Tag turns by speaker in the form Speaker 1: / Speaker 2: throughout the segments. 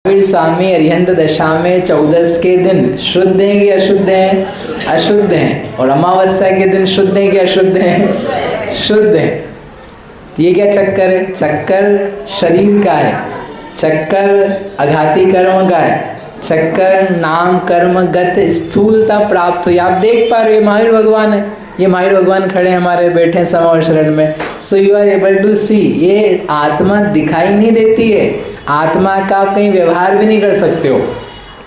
Speaker 1: महावीर स्वामी अरिहंत दशा में 14 के दिन शुद्ध हैं कि अशुद्ध हैं? अशुद्ध हैं। और अमावस्या के दिन शुद्ध हैं कि अशुद्ध हैं? शुद्ध हैं। ये क्या चक्कर है? चक्कर शरीर का है, चक्कर अघाती कर्म का है, चक्कर नाम कर्म गत स्थूलता प्राप्त हुई। आप देख पा रहे हो महावीर भगवान है, ये महावीर भगवान खड़े हमारे बैठे समावेश शरण में। So you are able to see, ये आत्मा दिखाई नहीं देती है। आत्मा का आप कहीं व्यवहार भी नहीं कर सकते हो,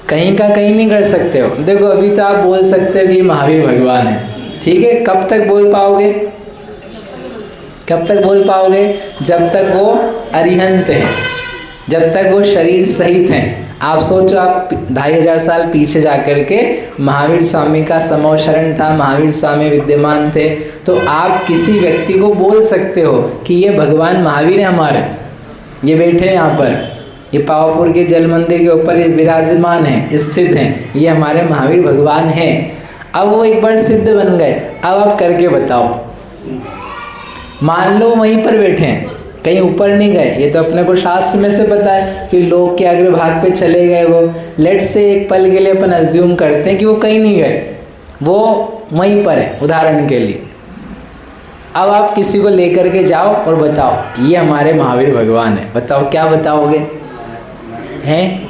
Speaker 1: कहीं का कहीं नहीं कर सकते हो। देखो अभी तो आप बोल सकते हो कि ये महावीर भगवान है, ठीक है। कब तक बोल पाओगे? कब तक बोल पाओगे? जब तक वो अरिहंत है, जब तक वो शरीर सहित हैं। आप सोचो, आप 2500 साल पीछे जाकर के महावीर स्वामी का समूह शरण था, महावीर स्वामी विद्यमान थे, तो आप किसी व्यक्ति को बोल सकते हो कि ये भगवान महावीर है हमारे, ये बैठे हैं यहाँ पर, ये पावापुर के जल मंदिर के ऊपर ये विराजमान है, स्थित हैं, ये हमारे महावीर भगवान हैं। अब वो एक बार सिद्ध बन गए, अब आप करके बताओ। मान लो वहीं पर बैठे हैं, कहीं ऊपर नहीं गए, ये तो अपने को शास्त्र में से पता है कि लोग के अग्रभाग पे चले गए। वो लेट से एक पल के लिए अपन अज्यूम करते हैं कि वो कहीं नहीं गए, वो वहीं पर है उदाहरण के लिए। अब आप किसी को लेकर के जाओ और बताओ ये हमारे महावीर भगवान है, बताओ क्या बताओगे? हैं?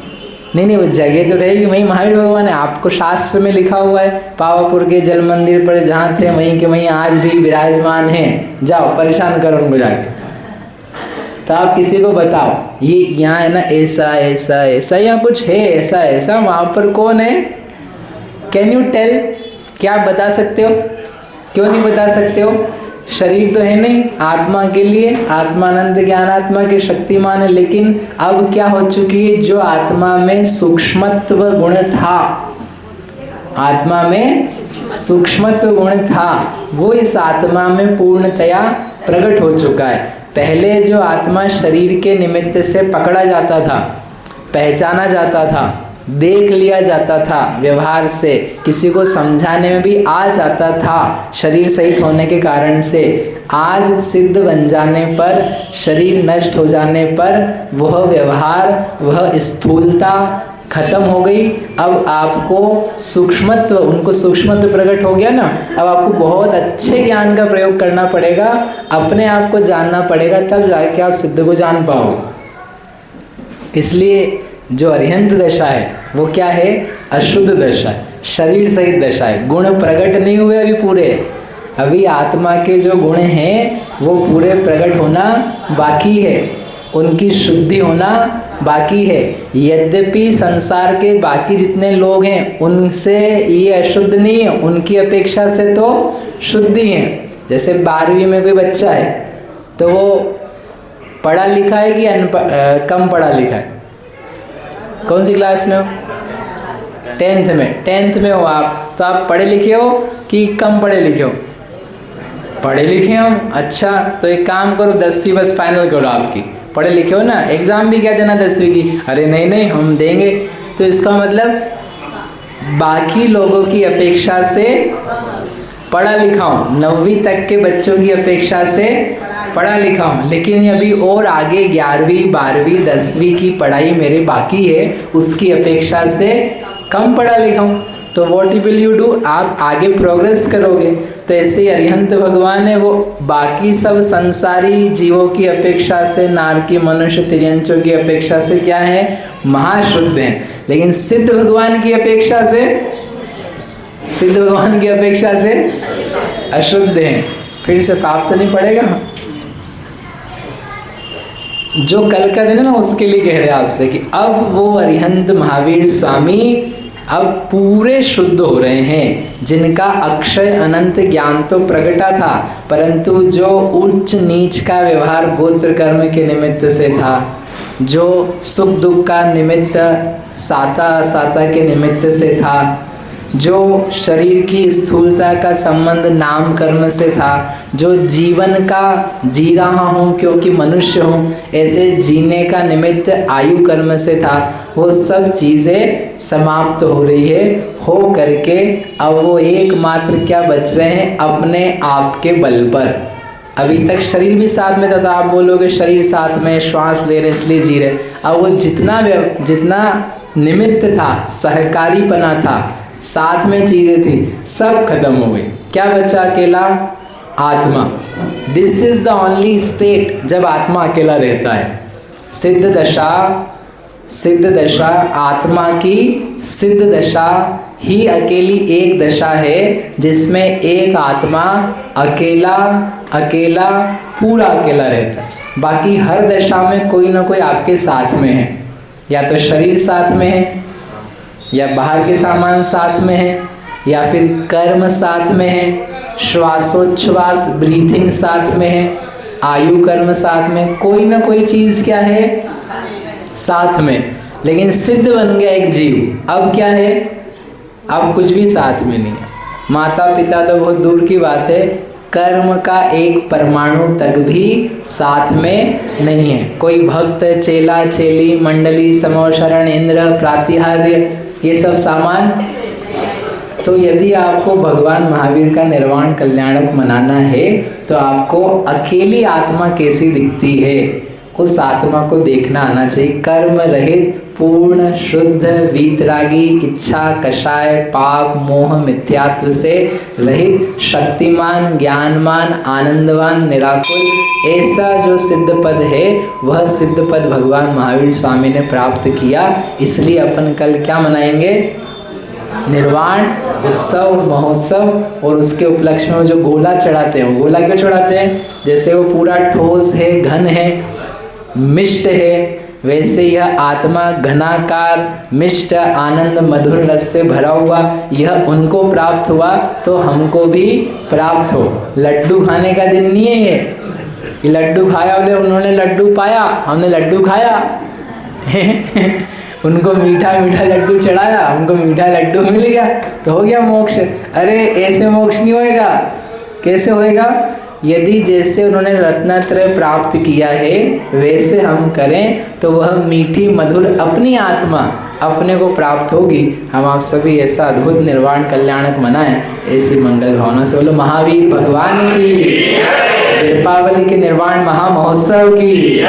Speaker 1: नहीं, वो जगह तो रहेगी, वहीं महावीर भगवान है। आपको शास्त्र में लिखा हुआ है पावापुर के जल मंदिर पर जहाँ थे वहीं के वहीं आज भी विराजमान हैं। जाओ परेशान करो उनको जाके। तो आप किसी को बताओ ये यहाँ है ना, ऐसा ऐसा ऐसा, यहाँ कुछ है ऐसा ऐसा, वहाँ पर कौन है? Can you tell? क्या आप बता सकते हो? क्यों नहीं बता सकते हो? शरीर तो है नहीं, आत्मा के लिए आत्मानंद ज्ञान आत्मा के शक्तिमान है। लेकिन अब क्या हो चुकी है, जो आत्मा में सूक्ष्मत्व गुण था, आत्मा में सूक्ष्मत्व गुण था, वो इस आत्मा में पूर्णतया प्रकट हो चुका है। पहले जो आत्मा शरीर के निमित्त से पकड़ा जाता था, पहचाना जाता था, देख लिया जाता था, व्यवहार से किसी को समझाने में भी आ जाता था शरीर सहित होने के कारण से, आज सिद्ध बन जाने पर, शरीर नष्ट हो जाने पर वह व्यवहार, वह स्थूलता खत्म हो गई। अब आपको सूक्ष्मत्व, उनको सूक्ष्मत्व प्रकट हो गया ना, अब आपको बहुत अच्छे ज्ञान का प्रयोग करना पड़ेगा, अपने आप को जानना पड़ेगा, तब जाके आप सिद्ध को जान पाओगे। इसलिए जो अरिहंत दशा है वो क्या है? अशुद्ध दशा है, शरीर सहित दशा है। गुण प्रकट नहीं हुए अभी पूरे, अभी आत्मा के जो गुण हैं वो पूरे प्रकट होना बाकी है, उनकी शुद्धि होना बाकी है। यद्यपि संसार के बाकी जितने लोग हैं उनसे ये अशुद्ध नहीं है, उनकी अपेक्षा से तो शुद्ध ही है। जैसे 12वीं में कोई बच्चा है तो वो पढ़ा लिखा है कि कम पढ़ा लिखा है? कौन सी क्लास में हो? 10th में। 10th में हो आप, तो आप पढ़े लिखे हो कि कम पढ़े लिखे हो? पढ़े लिखे हो। अच्छा, तो एक काम करो, 10वीं बस फाइनल करो आपकी। पढ़े लिखे हो ना, एग्ज़ाम भी क्या देना 10वीं की? अरे नहीं नहीं हम देंगे। तो इसका मतलब बाकी लोगों की अपेक्षा से पढ़ा लिखा हूँ, 9वीं तक के बच्चों की अपेक्षा से पढ़ा लिखा हूँ, लेकिन अभी और आगे 11वीं 12वीं 10वीं की पढ़ाई मेरे बाकी है, उसकी अपेक्षा से कम पढ़ा लिखा हूँ। तो व्हाट विल यू डू? आप आगे प्रोग्रेस करोगे। तो ऐसे अरिहंत भगवान है, वो बाकी सब संसारी जीवों की अपेक्षा से, नारकी मनुष्य तिर्यंचों की अपेक्षा से क्या है? महाशुद्ध हैं। लेकिन सिद्ध भगवान की अपेक्षा से, सिद्ध भगवान की अपेक्षा से अशुद्ध हैं। फिर से पाप तो नहीं पड़ेगा? जो कल का दिन है ना, उसके लिए कह रहे हैं आपसे कि अब वो अरिहंत महावीर स्वामी अब पूरे शुद्ध हो रहे हैं, जिनका अक्षय अनंत ज्ञान तो प्रगटा था, परंतु जो उच्च नीच का व्यवहार गोत्र कर्म के निमित्त से था, जो सुख दुख का निमित्त साता असाता के निमित्त से था, जो शरीर की स्थूलता का संबंध नाम कर्म से था, जो जीवन का जी रहा हूँ क्योंकि मनुष्य हूँ ऐसे जीने का निमित्त आयु कर्म से था, वो सब चीज़ें समाप्त हो रही है। हो करके अब वो एकमात्र क्या बच रहे हैं? अपने आप के बल पर, अभी तक शरीर भी साथ में था, तो आप बोलोगे शरीर साथ में, श्वास ले रहे इसलिए जी रहे। अब वो जितना निमित्त था, सहकारीपना था, साथ में चीजें थी, सब खत्म हो गई। क्या बचा? अकेला आत्मा। This is the only state जब आत्मा अकेला रहता है। सिद्ध दशा आत्मा की सिद्ध दशा ही अकेली एक दशा है जिसमें एक आत्मा अकेला पूरा अकेला रहता है। बाकी हर दशा में कोई ना कोई आपके साथ में है, या तो शरीर साथ में है, या बाहर के सामान साथ में है, या फिर कर्म साथ में है, श्वासोच्छ्वास ब्रीथिंग साथ में है, आयु कर्म साथ में, कोई ना कोई चीज़ क्या है? साथ में। लेकिन सिद्ध बन गया एक जीव, अब क्या है? अब कुछ भी साथ में नहीं है। माता पिता तो बहुत दूर की बात है, कर्म का एक परमाणु तक भी साथ में नहीं है। कोई भक्त, चेला चेली, मंडली, समोशरण, इंद्र, प्रातिहार्य, ये सब सामान। तो यदि आपको भगवान महावीर का निर्वाण कल्याणक मनाना है तो आपको अकेली आत्मा कैसी दिखती है उस आत्मा को देखना आना चाहिए। कर्म रहित, पूर्ण, शुद्ध, वीतरागी, इच्छा, कषाय, पाप, मोह, मिथ्यात्व से रहित, शक्तिमान, ज्ञानमान, आनंदवान, निराकुल, ऐसा जो सिद्ध पद है वह सिद्ध पद भगवान महावीर स्वामी ने प्राप्त किया। इसलिए अपन कल क्या मनाएंगे? निर्वाण उत्सव महोत्सव। और उसके उपलक्ष्य में जो गोला चढ़ाते हैं, वो गोला क्यों चढ़ाते हैं? जैसे वो पूरा ठोस है, घन है, मिष्ट है, वैसे यह आत्मा घनाकार, मिष्ट, आनंद, मधुर रस से भरा हुआ, यह उनको प्राप्त हुआ तो हमको भी प्राप्त हो। लड्डू खाने का दिन नहीं है ये लड्डू खाया बोले उन्होंने लड्डू पाया, हमने लड्डू खाया उनको मीठा मीठा लड्डू चढ़ाया, हमको मीठा लड्डू मिल गया तो हो गया मोक्ष। अरे ऐसे मोक्ष नहीं होएगा। कैसे होएगा? यदि जैसे उन्होंने रत्नत्रय प्राप्त किया है वैसे हम करें तो वह मीठी मधुर अपनी आत्मा अपने को प्राप्त होगी। हम आप सभी ऐसा अद्भुत निर्वाण कल्याणक मनाएं, ऐसी मंगल भावना से बोलो महावीर भगवान की, दीपावली के निर्वाण महामहोत्सव की।